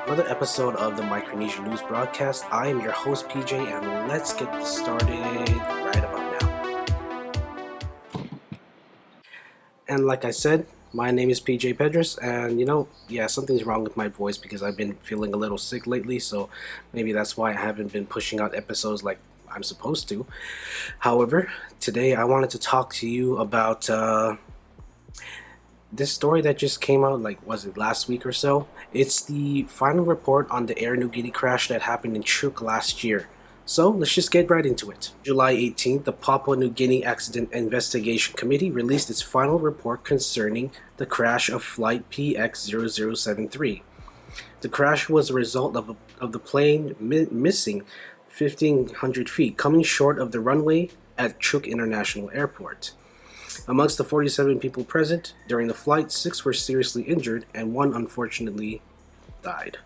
Another episode of the Micronesian news broadcast. I am your host PJ, and let's get started right about now. And like I said, my name is PJ Pedras, and something's wrong with my voice because I've been feeling a little sick lately, so maybe that's why I haven't been pushing out episodes like I'm supposed to. However, today I wanted to talk to you about this story that just came out, was it last week or so? It's the final report on the Air Niugini crash that happened in Chuuk last year. So let's just get right into it. July 18th, the Papua New Guinea Accident Investigation Committee released its final report concerning the crash of flight PX0073. The crash was a result of the plane missing 1,500 feet, coming short of the runway at Chuuk International Airport. Amongst the 47 people present during the flight, 6 were seriously injured and 1 unfortunately died.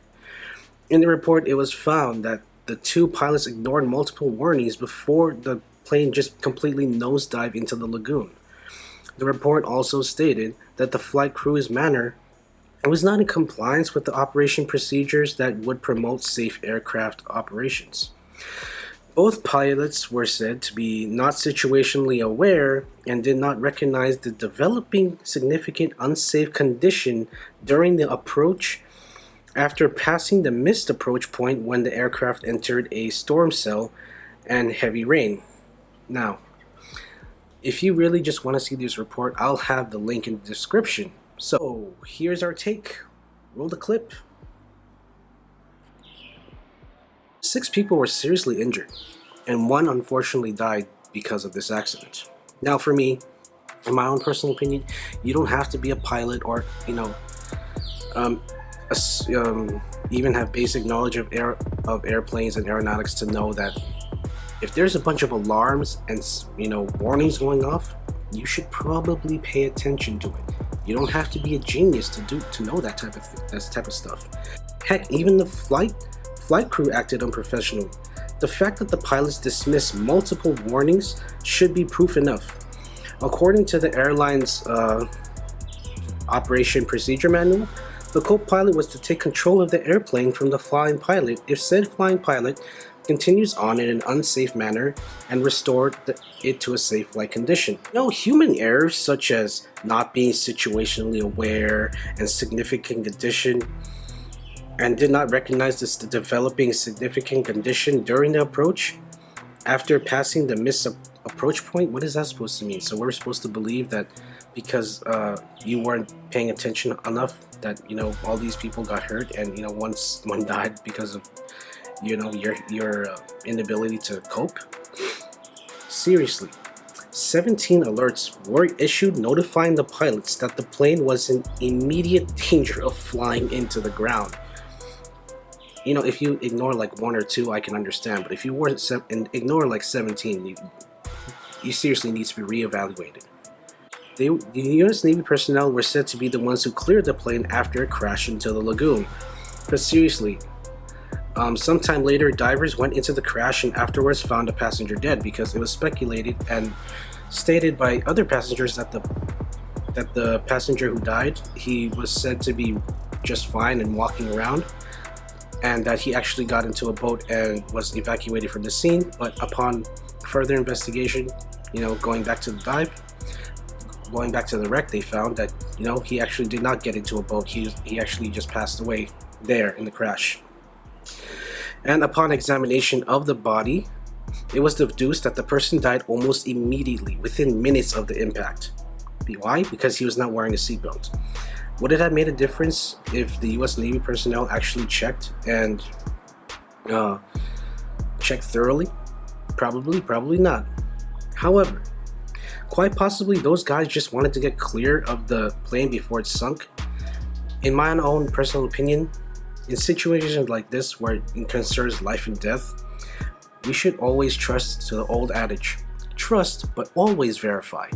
In the report, it was found that the 2 pilots ignored multiple warnings before the plane just completely nosedived into the lagoon. The report also stated that the flight crew's manner was not in compliance with the operation procedures that would promote safe aircraft operations. Both pilots were said to be not situationally aware and did not recognize the developing significant unsafe condition during the approach after passing the missed approach point when the aircraft entered a storm cell and heavy rain. Now, if you really just want to see this report, I'll have the link in the description. So, here's our take. Roll the clip. 6 people were seriously injured, and 1 unfortunately died because of this accident. Now, for me, in my own personal opinion, you don't have to be a pilot or, even have basic knowledge of airplanes and aeronautics to know that if there's a bunch of alarms and warnings going off, you should probably pay attention to it. You don't have to be a genius to know that type of stuff. Heck, even the flight crew acted unprofessionally. The fact that the pilots dismissed multiple warnings should be proof enough. According to the airline's operation procedure manual, the co-pilot was to take control of the airplane from the flying pilot if said flying pilot continues on in an unsafe manner and restored it to a safe flight condition. No human errors such as not being situationally aware and significant condition and did not recognize the developing significant condition during the approach after passing the missed approach point. What is that supposed to mean? So we're supposed to believe that because you weren't paying attention enough that all these people got hurt and one died because of your inability to cope? Seriously, 17 alerts were issued notifying the pilots that the plane was in immediate danger of flying into the ground. If you ignore 1 or 2, I can understand, but if you ignore 17, you seriously need to be reevaluated. The U.S. Navy personnel were said to be the ones who cleared the plane after it crashed into the lagoon. But seriously, sometime later, divers went into the crash and afterwards found a passenger dead because it was speculated and stated by other passengers that the passenger who died, he was said to be just fine and walking around, and that he actually got into a boat and was evacuated from the scene. But upon further investigation, going back to the wreck, they found that he actually did not get into a boat. He actually just passed away there in the crash. And upon examination of the body, it was deduced that the person died almost immediately, within minutes of the impact. Why? Because he was not wearing a seatbelt. Would it have made a difference if the U.S. Navy personnel actually checked and checked thoroughly? Probably not. However, quite possibly those guys just wanted to get clear of the plane before it sunk. In my own personal opinion, in situations like this where it concerns life and death, we should always trust to the old adage, trust but always verify.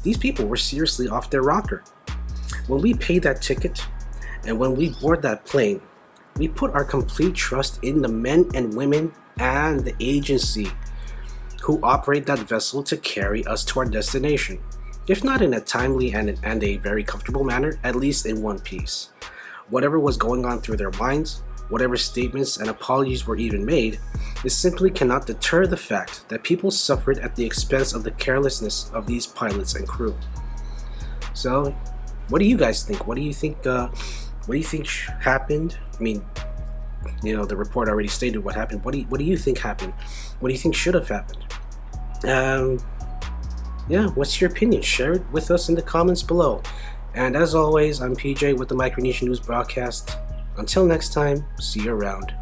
These people were seriously off their rocker. When we pay that ticket and when we board that plane, we put our complete trust in the men and women and the agency who operate that vessel to carry us to our destination. If not in a timely and a very comfortable manner, at least in one piece. Whatever was going on through their minds, whatever statements and apologies were even made, it simply cannot deter the fact that people suffered at the expense of the carelessness of these pilots and crew. So, what do you guys think? What do you think happened? I mean, you know, the report already stated what happened. What do you think happened? What do you think should have happened? Yeah, what's your opinion? Share it with us in the comments below. And as always, I'm PJ with the Micronesian News Broadcast. Until next time, see you around.